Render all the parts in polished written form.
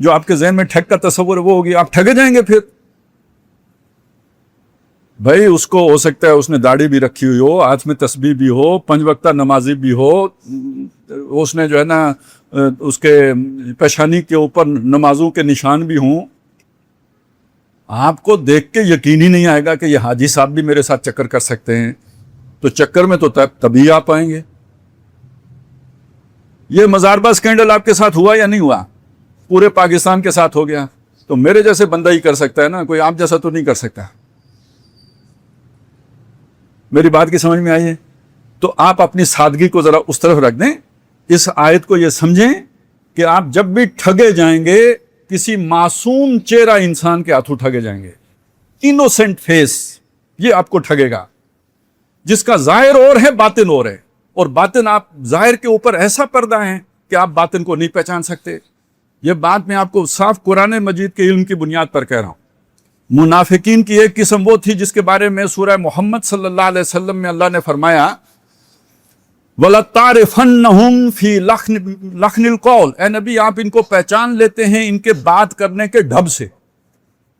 جو آپ کے ذہن میں ٹھگ کا تصور ہے وہ ہوگی، آپ ٹھگے جائیں گے پھر. بھائی اس کو ہو سکتا ہے اس نے داڑھی بھی رکھی ہوئی ہو، ہاتھ میں تسبیح بھی ہو، 5 وقتہ نمازی بھی ہو، اس نے جو ہے نا اس کے پیشانی کے اوپر نمازوں کے نشان بھی ہوں. آپ کو دیکھ کے یقین ہی نہیں آئے گا کہ یہ حاجی صاحب بھی میرے ساتھ چکر کر سکتے ہیں. تو چکر میں تو تبھی آپ آئیں گے. یہ مزاربہ سکینڈل آپ کے ساتھ ہوا یا نہیں ہوا؟ پورے پاکستان کے ساتھ ہو گیا. تو میرے جیسے بندہ ہی کر سکتا ہے نا، کوئی آپ جیسا تو نہیں کر سکتا. میری بات کی سمجھ میں آئی ہے؟ تو آپ اپنی سادگی کو ذرا اس طرف رکھ دیں. اس آیت کو یہ سمجھیں کہ آپ جب بھی ٹھگے جائیں گے کسی معصوم چہرہ انسان کے ہاتھوں ٹھگے جائیں گے. انوسینٹ فیس یہ آپ کو ٹھگے گا، جس کا ظاہر اور ہے باطن اور ہے. اور باطن آپ ظاہر کے اوپر ایسا پردہ ہے کہ آپ باطن کو نہیں پہچان سکتے. یہ بات میں آپ کو صاف قرآن مجید کے علم کی بنیاد پر کہہ رہا ہوں. منافقین کی ایک قسم وہ تھی جس کے بارے میں سورہ محمد صلی اللہ علیہ وسلم میں اللہ نے فرمایا وَلَتَعْرِفَنَّهُمْ فِي لَخْنِ الْقَوْلِ، اے نبی آپ ان کو پہچان لیتے ہیں ان کے بات کرنے کے ڈھب سے.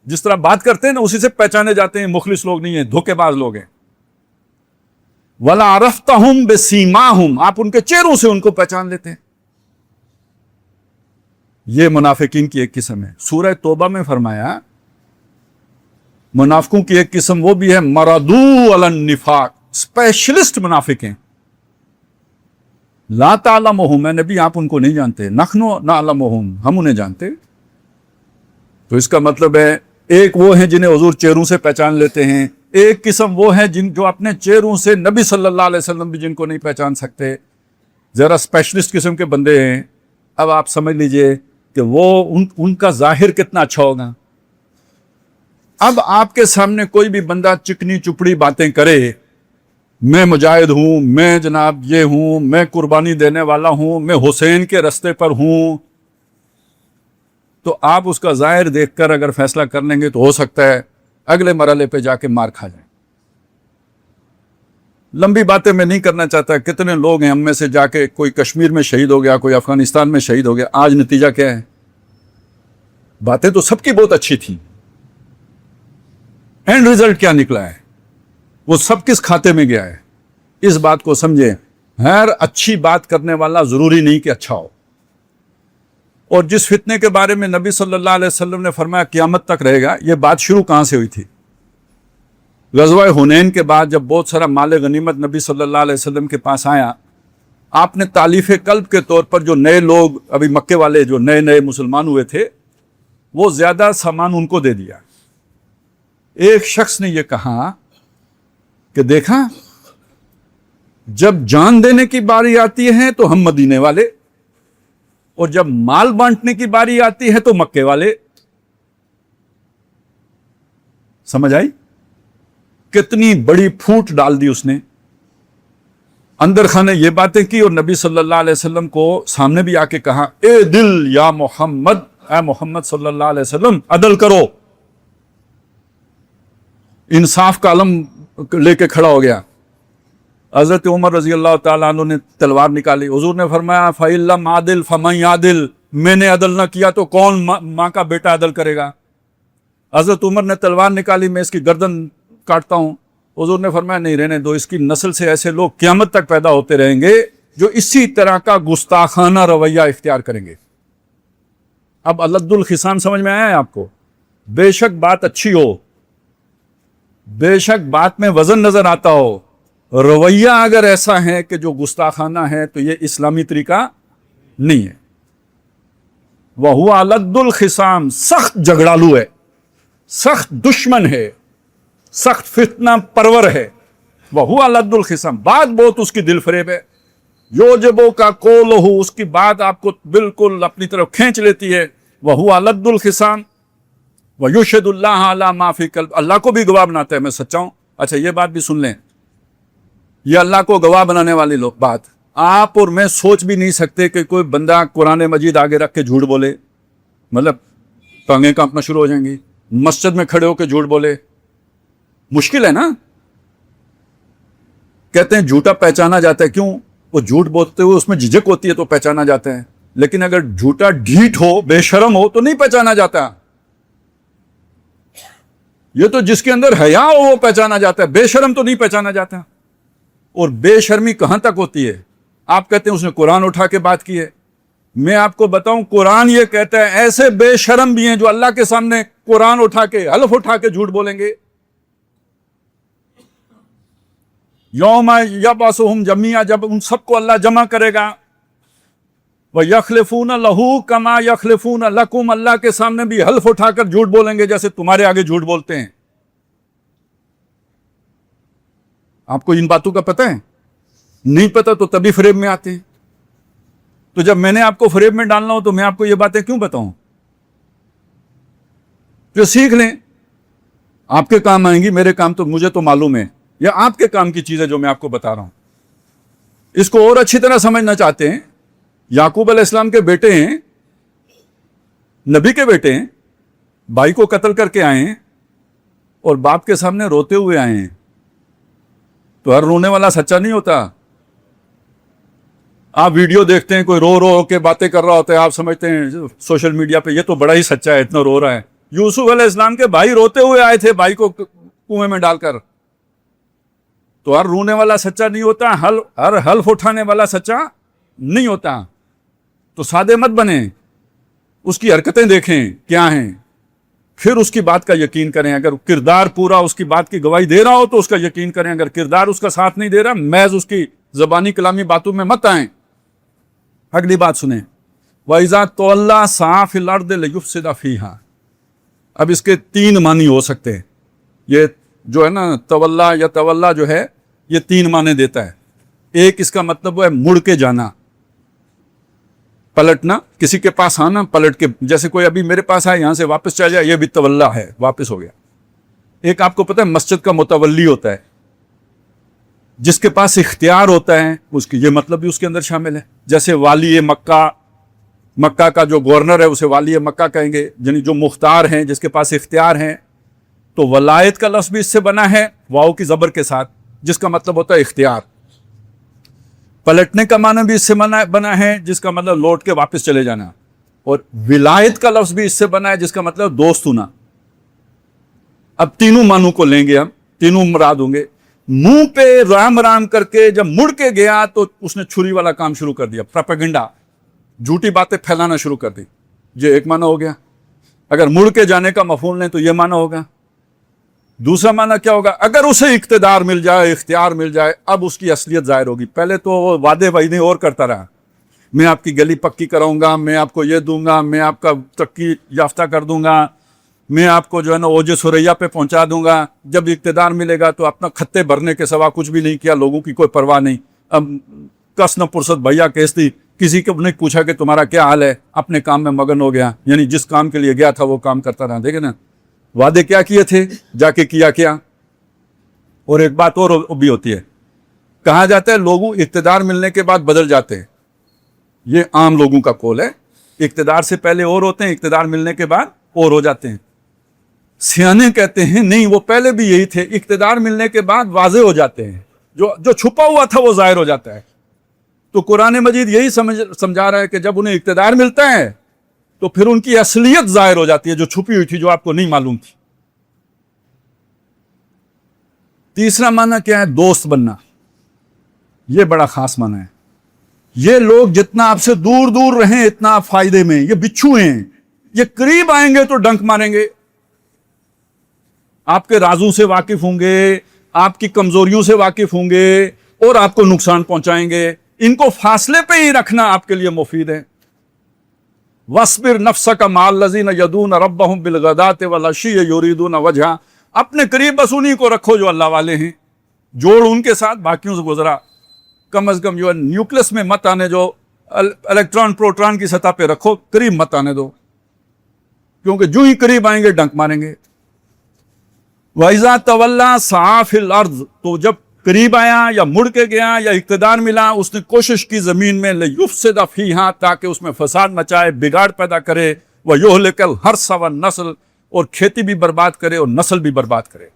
جس طرح بات کرتے ہیں نا اسی سے پہچانے جاتے ہیں. مخلص لوگ نہیں ہیں، دھوکے باز لوگ ہیں. وَلَعَرَفْتَهُمْ بِسِيمَاهُمْ، آپ ان کے چہروں سے ان کو پہچان لیتے ہیں. یہ منافقین کی ایک قسم ہے. سورہ توبہ میں فرمایا منافقوں کی ایک قسم وہ بھی ہے مردو علی النفاق، اسپیشلسٹ منافق ہیں. لا تعلمہم، اے نبی آپ ان کو نہیں جانتے. نحن نعلمہم، ہم انہیں جانتے. تو اس کا مطلب ہے ایک وہ ہیں جنہیں حضور چہروں سے پہچان لیتے ہیں، ایک قسم وہ ہیں جو اپنے چہروں سے نبی صلی اللہ علیہ وسلم بھی جن کو نہیں پہچان سکتے. ذرا اسپیشلسٹ قسم کے بندے ہیں. اب آپ سمجھ لیجئے کہ وہ ان کا ظاہر کتنا اچھا ہوگا. اب آپ کے سامنے کوئی بھی بندہ چکنی چپڑی باتیں کرے، میں مجاہد ہوں، میں جناب یہ ہوں، میں قربانی دینے والا ہوں، میں حسین کے رستے پر ہوں، تو آپ اس کا ظاہر دیکھ کر اگر فیصلہ کر لیں گے تو ہو سکتا ہے اگلے مرحلے پہ جا کے مار کھا جائیں. لمبی باتیں میں نہیں کرنا چاہتا. کتنے لوگ ہیں ہم میں سے جا کے کوئی کشمیر میں شہید ہو گیا، کوئی افغانستان میں شہید ہو گیا. آج نتیجہ کیا ہے؟ باتیں تو سب کی بہت اچھی تھیں، اینڈ ریزلٹ کیا نکلا ہے؟ وہ سب کس کھاتے میں گیا ہے؟ اس بات کو سمجھیں. ہر اچھی بات کرنے والا ضروری نہیں کہ اچھا ہو. اور جس فتنے کے بارے میں نبی صلی اللہ علیہ وسلم نے فرمایا قیامت تک رہے گا، یہ بات شروع کہاں سے ہوئی تھی؟ غزوہ حنین کے بعد جب بہت سارا مال غنیمت نبی صلی اللہ علیہ وسلم کے پاس آیا، آپ نے تالیف قلب کے طور پر جو نئے لوگ ابھی مکے والے جو نئے مسلمان ہوئے تھے وہ زیادہ سامان ان کو دے دیا. ایک شخص نے یہ کہا کہ دیکھا جب جان دینے کی باری آتی ہے تو ہم مدینے والے، اور جب مال بانٹنے کی باری آتی ہے تو مکے والے. سمجھ آئی؟ کتنی بڑی پھوٹ ڈال دی اس نے. اندر خانے یہ باتیں کی اور نبی صلی اللہ علیہ وسلم کو سامنے بھی آ کے کہا اے دل یا محمد، اے محمد صلی اللہ علیہ وسلم عدل کرو. انصاف کا علم لے کے کھڑا ہو گیا. حضرت عمر رضی اللہ تعالیٰ عنہ نے تلوار نکالی. حضور نے فرمایا فَإِن لَّمْ أَعْدِلْ فَمَن يَعْدِلْ، میں نے عدل نہ کیا تو کون ماں کا بیٹا عدل کرے گا؟ حضرت عمر نے تلوار نکالی، میں اس کی گردن کاٹتا ہوں. حضور نے فرمایا نہیں رہنے دو، اس کی نسل سے ایسے لوگ قیامت تک پیدا ہوتے رہیں گے جو اسی طرح کا گستاخانہ رویہ اختیار کریں گے. اب الد الخصام سمجھ میں آیا ہے آپ کو؟ بے شک بات اچھی ہو، بے شک بات میں وزن نظر آتا ہو، رویہ اگر ایسا ہے کہ جو گستاخانہ ہے تو یہ اسلامی طریقہ نہیں ہے. وَهُوَ الد الخصام، سخت جھگڑالو ہے، سخت دشمن ہے، سخت فتنہ پرور ہے. وَهُوَ الد الخصام، بات بہت اس کی دل فریب ہے. یوجبو کا قولہ، اس کی بات آپ کو بالکل اپنی طرف کھینچ لیتی ہے. وَهُوَ الد الخصام وَيُشْهِدُ اللَّهَ عَلَى مَا فِي قَلْبِ، اللہ کو بھی گواہ بناتا ہے میں سچا ہوں. اچھا یہ بات بھی سن لیں، یہ اللہ کو گواہ بنانے والی لوگ بات آپ اور میں سوچ بھی نہیں سکتے کہ کوئی بندہ قرآن مجید آگے رکھ کے جھوٹ بولے. مطلب ٹانگیں کانپنا شروع ہو جائیں گی. مسجد میں کھڑے ہو کے جھوٹ بولے، مشکل ہے نا. کہتے ہیں جھوٹا پہچانا جاتا ہے. کیوں؟ وہ جھوٹ بولتے ہوئے اس میں جھجک ہوتی ہے تو پہچانا جاتا ہے. لیکن اگر جھوٹا ڈھیٹ ہو, بے شرم ہو تو نہیں پہچانا جاتا. یہ تو جس کے اندر حیا ہو وہ پہچانا جاتا ہے, بے شرم تو نہیں پہچانا جاتا. اور بے شرمی کہاں تک ہوتی ہے؟ آپ کہتے ہیں اس نے قرآن اٹھا کے بات کی ہے. میں آپ کو بتاؤں, قرآن یہ کہتا ہے ایسے بے شرم بھی ہیں جو اللہ کے سامنے قرآن اٹھا کے, حلف اٹھا کے جھوٹ بولیں گے. یوم یبعثہم جمیعا, جب ان سب کو اللہ جمع کرے گا, وَيَخْلِفُونَ لَهُ كَمَا يَخْلِفُونَ لَكُمْ, اللہ کے سامنے بھی حلف اٹھا کر جھوٹ بولیں گے جیسے تمہارے آگے جھوٹ بولتے ہیں. آپ کو ان باتوں کا پتہ ہے؟ نہیں پتہ تو تبھی فریب میں آتے ہیں. تو جب میں نے آپ کو فریب میں ڈالنا ہو تو میں آپ کو یہ باتیں کیوں بتاؤں؟ جو سیکھ لیں, آپ کے کام آئیں گی, میرے کام تو مجھے تو معلوم ہے, یا آپ کے کام کی چیزیں جو میں آپ کو بتا رہا ہوں. اس کو اور اچھی طرح سمجھنا چاہتے ہیں, یعقوب علیہ السلام کے بیٹے ہیں, نبی کے بیٹے ہیں, بھائی کو قتل کر کے آئے ہیں اور باپ کے سامنے روتے ہوئے آئے ہیں. تو ہر رونے والا سچا نہیں ہوتا. آپ ویڈیو دیکھتے ہیں, کوئی رو رو کے باتیں کر رہا ہوتا ہے, آپ سمجھتے ہیں سوشل میڈیا پہ یہ تو بڑا ہی سچا ہے, اتنا رو رہا ہے. یوسف علیہ السلام کے بھائی روتے ہوئے آئے تھے بھائی کو کنویں میں ڈال کر. تو ہر رونے والا سچا نہیں ہوتا, ہر حلف اٹھانے والا سچا نہیں ہوتا. تو سادے مت بنیں, اس کی حرکتیں دیکھیں کیا ہیں, پھر اس کی بات کا یقین کریں. اگر کردار پورا اس کی بات کی گواہی دے رہا ہو تو اس کا یقین کریں, اگر کردار اس کا ساتھ نہیں دے رہا, محض اس کی زبانی کلامی باتوں میں مت آئیں. اگلی بات سنیں, وَإِذَا تَوَلَّىٰ سَعَىٰ فِي الْأَرْضِ لِيُفْسِدَ فِيهَا. اب اس کے 3 معنی ہو سکتے ہیں. یہ جو ہے نا تولا یا تولا جو ہے یہ 3 معنی دیتا ہے. ایک اس کا مطلب ہے مڑ کے جانا, پلٹنا, کسی کے پاس آنا پلٹ کے, جیسے کوئی ابھی میرے پاس آئے یہاں سے واپس چلا جائے, یہ بھی تولا ہے, واپس ہو گیا. ایک آپ کو پتہ ہے مسجد کا متولی ہوتا ہے, جس کے پاس اختیار ہوتا ہے, اس کی یہ مطلب بھی اس کے اندر شامل ہے. جیسے والی مکہ, مکہ کا جو گورنر ہے اسے والی مکہ کہیں گے, یعنی جو مختار ہیں, جس کے پاس اختیار ہیں. تو ولایت کا لفظ بھی اس سے بنا ہے واو کی زبر کے ساتھ, جس کا مطلب ہوتا ہے اختیار. پلٹنے کا معنی بھی اس سے بنا ہے, جس کا مطلب لوٹ کے واپس چلے جانا. اور ولایت کا لفظ بھی اس سے بنا ہے, جس کا مطلب دوست ہونا. اب تینوں معنوں کو لیں گے ہم, تینوں مراد ہوں گے. منہ پہ رام رام کر کے جب مڑ کے گیا تو اس نے چھری والا کام شروع کر دیا, پروپیگنڈا, جھوٹی باتیں پھیلانا شروع کر دی. یہ ایک معنی ہو گیا. اگر مڑ کے جانے کا مفہوم لیں تو یہ معنی ہوگا. دوسرا معنی کیا ہوگا؟ اگر اسے اقتدار مل جائے, اختیار مل جائے, اب اس کی اصلیت ظاہر ہوگی. پہلے تو وہ وعدے وعیدے اور کرتا رہا, میں آپ کی گلی پکی کراؤں گا, میں آپ کو یہ دوں گا, میں آپ کا ترقی یافتہ کر دوں گا, میں آپ کو جو ہے نا اوج ثریا پہ پہنچا دوں گا. جب اقتدار ملے گا تو اپنا کھتے بھرنے کے سوا کچھ بھی نہیں کیا, لوگوں کی کوئی پرواہ نہیں. اب کس نہ پرست بھیا کیس تھی, کسی کو نہیں پوچھا کہ تمہارا کیا حال ہے, اپنے کام میں مگن ہو گیا. یعنی جس کام کے لیے گیا تھا وہ کام کرتا رہا. دیکھیں نا وعدے کیا کیے تھے, جا کے کیا کیا. اور ایک بات اور بھی ہوتی ہے, کہا جاتا ہے لوگوں اقتدار ملنے کے بعد بدل جاتے ہیں. یہ عام لوگوں کا قول ہے, اقتدار سے پہلے اور ہوتے ہیں, اقتدار ملنے کے بعد اور ہو جاتے ہیں. سیانے کہتے ہیں نہیں, وہ پہلے بھی یہی تھے, اقتدار ملنے کے بعد واضح ہو جاتے ہیں, جو چھپا ہوا تھا وہ ظاہر ہو جاتا ہے. تو قرآن مجید یہی سمجھا رہا ہے کہ جب انہیں اقتدار ملتا ہے تو پھر ان کی اصلیت ظاہر ہو جاتی ہے, جو چھپی ہوئی تھی, جو آپ کو نہیں معلوم تھی. تیسرا معنی کیا ہے؟ دوست بننا. یہ بڑا خاص معنی ہے. یہ لوگ جتنا آپ سے دور دور رہیں اتنا آپ فائدے میں. یہ بچھو ہیں, یہ قریب آئیں گے تو ڈنک ماریں گے, آپ کے رازوں سے واقف ہوں گے, آپ کی کمزوریوں سے واقف ہوں گے, اور آپ کو نقصان پہنچائیں گے. ان کو فاصلے پہ ہی رکھنا آپ کے لیے مفید ہے. وَاصْبِرْ نَفْسَكَ مَعَ الَّذِينَ يَدْعُونَ رَبَّهُمْ بِالْغَدَاةِ وَالْعَشِيِّ يُرِيدُونَ وَجْهَهُ. اپنے قریب بس انہی کو رکھو جو اللہ والے ہیں, جوڑ ان کے ساتھ, باقیوں سے گزرا. کم از کم جو ہے نیوکلس میں مت آنے, جو الیکٹران پروٹران کی سطح پہ رکھو, قریب مت آنے دو, کیونکہ جو ہی قریب آئیں گے ڈنک ماریں گے. وَإِذَا تَوَلَّىٰ سَعَىٰ فِي الْأَرْضِ. تو جب قریب آیا یا مڑ کے گیا یا اقتدار ملا, اس نے کوشش کی زمین میں لِيُفْسِدَ فِيهَا, تاکہ اس میں فساد مچائے, بگاڑ پیدا کرے. وَيُهْلِكَ الْحَرْثَ وَالنَّسْلَ, اور کھیتی بھی برباد کرے اور نسل بھی برباد کرے.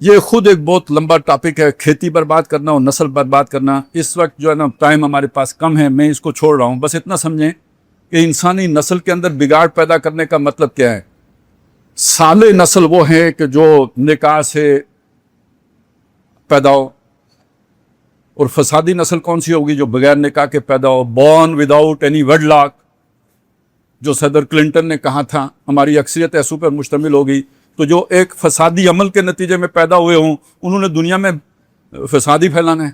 یہ خود ایک بہت لمبا ٹاپک ہے، کھیتی برباد کرنا اور نسل برباد کرنا. اس وقت جو ہے نا ٹائم ہمارے پاس کم ہے، میں اس کو چھوڑ رہا ہوں. بس اتنا سمجھیں کہ انسانی نسل کے اندر بگاڑ پیدا کرنے کا مطلب کیا ہے. صالح نسل وہ ہے کہ جو نکاح سے پیدا ہو، اور فسادی نسل کون سی ہوگی؟ جو بغیر نکاح کے پیدا ہو، بورن وداؤٹ اینی ویڈ لاک، جو صدر کلنٹن نے کہا تھا. ہماری اکثریت ایسو پر مشتمل ہوگی. تو جو ایک فسادی عمل کے نتیجے میں پیدا ہوئے ہوں، انہوں نے دنیا میں فسادی پھیلانا ہے.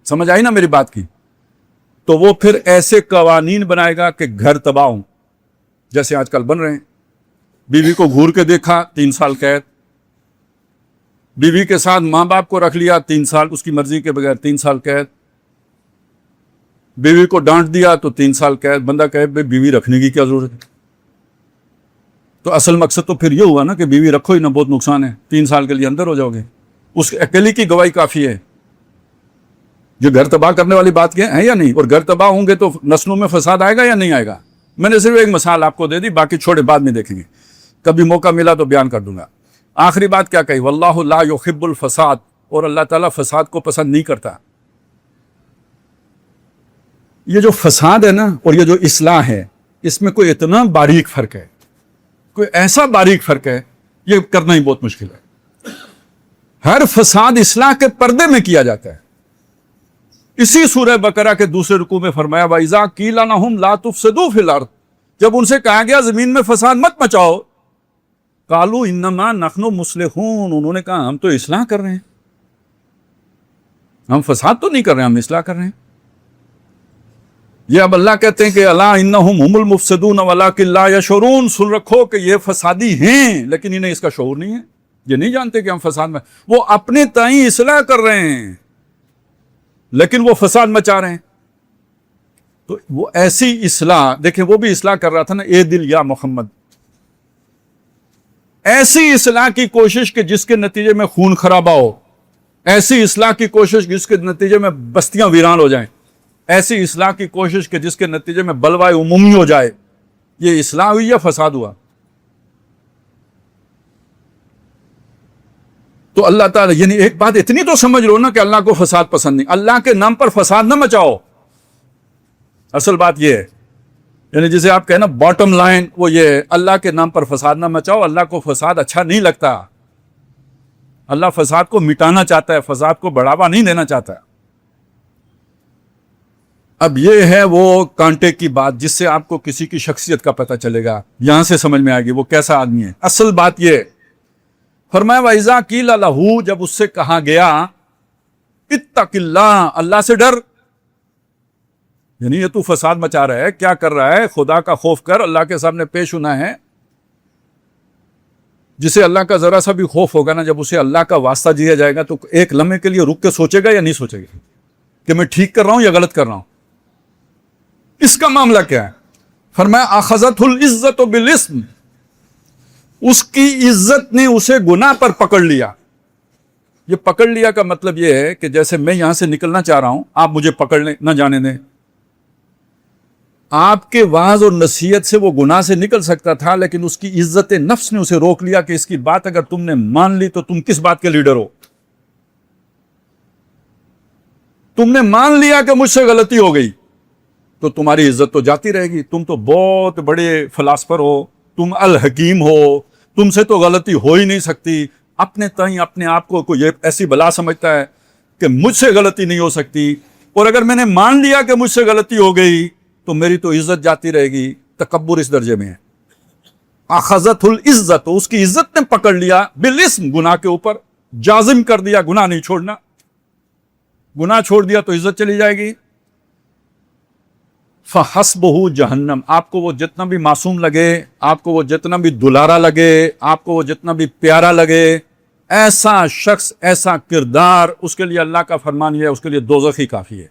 سمجھ آئی نا میری بات کی؟ تو وہ پھر ایسے قوانین بنائے گا کہ گھر تباہ ہوں، جیسے آج کل بن رہے ہیں. بیوی کو گھور کے دیکھا 3 سال قید، بیوی کے ساتھ ماں باپ کو رکھ لیا 3 سال اس کی مرضی کے بغیر 3 سال قید، بیوی کو ڈانٹ دیا تو 3 سال قید. بندہ کہے بھائی بیوی رکھنے کی کیا ضرورت ہے؟ تو اصل مقصد تو پھر یہ ہوا نا کہ بیوی رکھو ہی نہ، بہت نقصان ہے، 3 سال کے لیے اندر ہو جاؤ گے. اس اکیلی کی گواہی کافی ہے. جو گھر تباہ کرنے والی بات کیا ہے یا نہیں؟ اور گھر تباہ ہوں گے تو نسلوں میں فساد آئے گا یا نہیں آئے گا؟ میں نے صرف ایک مثال آپ کو دے دی، باقی چھوڑے بعد میں دیکھیں گے، کبھی موقع ملا تو بیان کر دوں گا. آخری بات کیا کہی؟ واللہ لا یحب الفساد، اور اللہ تعالیٰ فساد کو پسند نہیں کرتا. یہ جو فساد ہے نا اور یہ جو اصلاح ہے، اس میں کوئی اتنا باریک فرق ہے، کوئی ایسا باریک فرق ہے، یہ کرنا ہی بہت مشکل ہے. ہر فساد اصلاح کے پردے میں کیا جاتا ہے. اسی سورہ بقرہ کے دوسرے رکوع میں فرمایا وَإِذَا قِيلَ لَهُمْ لَا تُفْسِدُوا فِي الْأَرْضِ، جب ان سے کہا گیا زمین میں فساد مت مچاؤ، قالوا انما نحن مصلحون، انہوں نے کہا ہم تو اصلاح کر رہے ہیں، ہم فساد تو نہیں کر رہے ہیں، ہم اصلاح کر رہے ہیں. یہ اب اللہ کہتے ہیں کہ الا انہم هم المفسدون ولکن لا یشعرون، سن رکھو کہ یہ فسادی ہیں لیکن انہیں اس کا شعور نہیں ہے، یہ نہیں جانتے کہ ہم فساد میں، وہ اپنے تئیں اصلاح کر رہے ہیں لیکن وہ فساد مچا رہے ہیں. تو وہ ایسی اصلاح دیکھیں، وہ بھی اصلاح کر رہا تھا نا، اے دل یا محمد، ایسی اصلاح کی کوشش کہ جس کے نتیجے میں خون خرابہ ہو، ایسی اصلاح کی کوشش جس کے نتیجے میں بستیاں ویران ہو جائیں، ایسی اصلاح کی کوشش کہ جس کے نتیجے میں بلوائے عمومی ہو جائے. یہ اصلاح ہوئی یا فساد ہوا؟ تو اللہ تعالیٰ، یعنی ایک بات اتنی تو سمجھ لو نا کہ اللہ کو فساد پسند نہیں، اللہ کے نام پر فساد نہ مچاؤ. اصل بات یہ ہے، یعنی جسے آپ کہیں نا باٹم لائن، وہ یہ ہے، اللہ کے نام پر فساد نہ مچاؤ. اللہ کو فساد اچھا نہیں لگتا، اللہ فساد کو مٹانا چاہتا ہے، فساد کو بڑھاوا نہیں دینا چاہتا. اب یہ ہے وہ کانٹے کی بات جس سے آپ کو کسی کی شخصیت کا پتہ چلے گا، یہاں سے سمجھ میں آئے گی وہ کیسا آدمی ہے. اصل بات یہ فرمایا وَإِذَا قِيلَ لَهُ، جب اس سے کہا گیا اتق اللہ، اللہ سے ڈر، یعنی یہ تو فساد مچا رہا ہے، کیا کر رہا ہے، خدا کا خوف کر، اللہ کے سامنے پیش ہونا ہے. جسے اللہ کا ذرا سا بھی خوف ہوگا نا، جب اسے اللہ کا واسطہ دیا جائے گا تو ایک لمحے کے لیے رک کے سوچے گا یا نہیں سوچے گا کہ میں ٹھیک کر رہا ہوں یا غلط کر رہا ہوں. اس کا معاملہ کیا ہے؟ فرمایا اخذتہ العزت بالاسم، اس کی عزت نے اسے گناہ پر پکڑ لیا. یہ پکڑ لیا کا مطلب یہ ہے کہ جیسے میں یہاں سے نکلنا چاہ رہا ہوں، آپ مجھے پکڑ لیں، نہ جانے دیں. آپ کے وعظ اور نصیحت سے وہ گناہ سے نکل سکتا تھا، لیکن اس کی عزت نفس نے اسے روک لیا کہ اس کی بات اگر تم نے مان لی تو تم کس بات کے لیڈر ہو؟ تم نے مان لیا کہ مجھ سے غلطی ہو گئی تو تمہاری عزت تو جاتی رہے گی. تم تو بہت بڑے فلاسفر ہو، تم الحکیم ہو، تم سے تو غلطی ہو ہی نہیں سکتی. اپنے تئیں اپنے آپ کو کوئی ایسی بلا سمجھتا ہے کہ مجھ سے غلطی نہیں ہو سکتی، اور اگر میں نے مان لیا کہ مجھ سے غلطی ہو گئی تو میری تو عزت جاتی رہے گی. تکبر اس درجے میں ہے. اخذت العزت، اس کی عزت نے پکڑ لیا، بالاسم، گناہ کے اوپر جازم کر دیا، گناہ نہیں چھوڑنا. گناہ چھوڑ دیا تو عزت چلی جائے گی. فحسبہ جہنم، آپ کو وہ جتنا بھی معصوم لگے، آپ کو وہ جتنا بھی دلارا لگے، آپ کو وہ جتنا بھی پیارا لگے، ایسا شخص، ایسا کردار، اس کے لیے اللہ کا فرمان یہ ہے، اس کے لیے دوزخ ہی کافی ہے.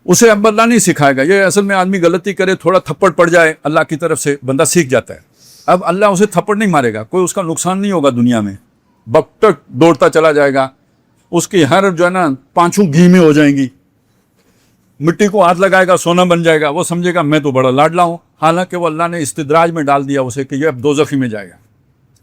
اسے اب اللہ نہیں سکھائے گا. یہ اصل میں آدمی غلطی کرے، تھوڑا تھپڑ پڑ جائے اللہ کی طرف سے، بندہ سیکھ جاتا ہے. اب اللہ اسے تھپڑ نہیں مارے گا، کوئی اس کا نقصان نہیں ہوگا دنیا میں. بکٹک دوڑتا چلا جائے گا، اس کی ہر جو ہے نا پانچوں گھی میں ہو جائیں گی. مٹی کو ہاتھ لگائے گا سونا بن جائے گا. وہ سمجھے گا میں تو بڑا لاڈلا ہوں، حالانکہ وہ اللہ نے استدراج میں ڈال دیا اسے کہ یہ اب دوزخی میں جائے گا.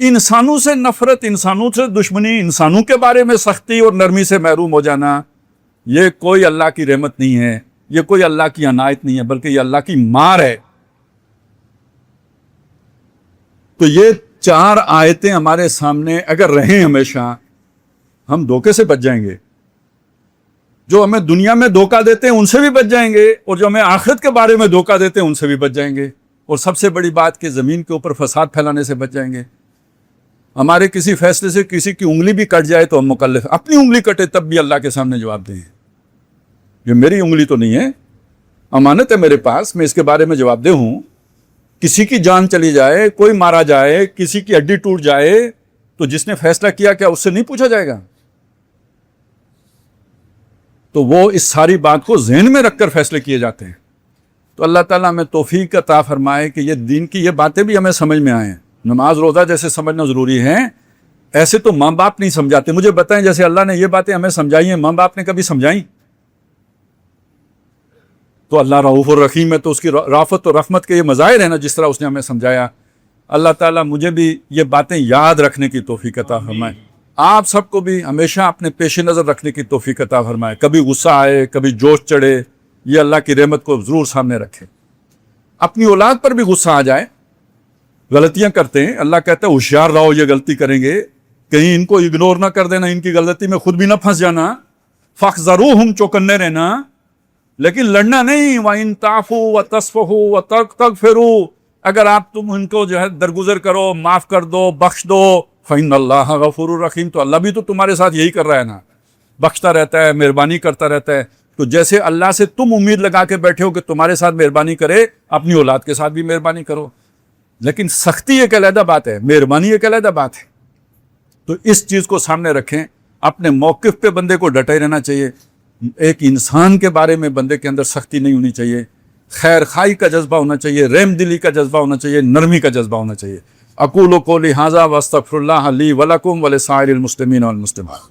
انسانوں سے نفرت، انسانوں سے دشمنی، انسانوں کے بارے میں سختی اور نرمی سے محروم ہو جانا، یہ کوئی اللہ کی رحمت نہیں ہے، یہ کوئی اللہ کی عنایت نہیں ہے، بلکہ یہ اللہ کی مار ہے۔ تو یہ 4 آیتیں ہمارے سامنے اگر رہیں ہمیشہ، ہم دھوکے سے بچ جائیں گے۔ جو ہمیں دنیا میں دھوکہ دیتے ہیں ان سے بھی بچ جائیں گے، اور جو ہمیں آخرت کے بارے میں دھوکہ دیتے ہیں ان سے بھی بچ جائیں گے، اور سب سے بڑی بات کہ زمین کے اوپر فساد پھیلانے سے بچ جائیں گے۔ ہمارے کسی فیصلے سے کسی کی انگلی بھی کٹ جائے تو ہم مکلف، اپنی انگلی کٹے تب بھی اللہ کے سامنے جواب دیں، یہ میری انگلی تو نہیں ہے، امانت ہے میرے پاس، میں اس کے بارے میں جواب دہ ہوں۔ کسی کی جان چلی جائے، کوئی مارا جائے، کسی کی ہڈی ٹوٹ جائے تو جس نے فیصلہ کیا کیا اس سے نہیں پوچھا جائے گا؟ تو وہ اس ساری بات کو ذہن میں رکھ کر فیصلے کیے جاتے ہیں۔ تو اللہ تعالیٰ ہمیں توفیق عطا فرمائے کہ یہ دین کی یہ باتیں بھی ہمیں سمجھ میں آئیں۔ نماز روزہ جیسے سمجھنا ضروری ہے، ایسے تو ماں باپ نہیں سمجھاتے۔ مجھے بتائیں، جیسے اللہ نے یہ باتیں ہمیں سمجھائی ہیں، ماں باپ نے کبھی سمجھائیں؟ تو اللہ رؤوف الرحیم ہے، تو اس کی رافت و رحمت کے یہ مظاہر ہیں نا، جس طرح اس نے ہمیں سمجھایا۔ اللہ تعالیٰ مجھے بھی یہ باتیں یاد رکھنے کی توفیق عطا فرمائے، آپ سب کو بھی ہمیشہ اپنے پیش نظر رکھنے کی توفیق عطا فرمائے۔ کبھی غصہ آئے، کبھی جوش چڑھے، یہ اللہ کی رحمت کو ضرور سامنے رکھے۔ اپنی اولاد پر بھی غصہ آ جائے، غلطیاں کرتے ہیں، اللہ کہتا ہے ہوشیار رہو، یہ غلطی کریں گے، کہیں ان کو اگنور نہ کر دینا، ان کی غلطی میں خود بھی نہ پھنس جانا، فاحذروہم، چوکنے رہنا، لیکن لڑنا نہیں۔ وَإِن تَعْفُوا وَتَصْفَحُوا وَتَغْفِرُوا، اگر آپ تم ان کو جو ہے درگزر کرو، معاف کر دو، بخش دو، فَإِنَّ اللَّهَ غَفُورٌ رَحِيمٌ، تو اللہ بھی تو تمہارے ساتھ یہی کر رہا ہے نا، بخشتا رہتا ہے، مہربانی کرتا رہتا ہے۔ تو جیسے اللہ سے تم امید لگا کے بیٹھے ہو کہ تمہارے ساتھ مہربانی کرے، اپنی اولاد کے ساتھ بھی مہربانی کرو۔ لیکن سختی ایک علیحدہ بات ہے، مہربانی ایک علیحدہ بات ہے۔ تو اس چیز کو سامنے رکھیں، اپنے موقف پہ بندے کو ڈٹے رہنا چاہیے۔ ایک انسان کے بارے میں بندے کے اندر سختی نہیں ہونی چاہیے، خیر خواہی کا جذبہ ہونا چاہیے، رحم دلی کا جذبہ ہونا چاہیے، نرمی کا جذبہ ہونا چاہیے۔ اقول قولی ھذا واستغفر اللہ لی ولکم ولسائر المسلمین والمسلمات۔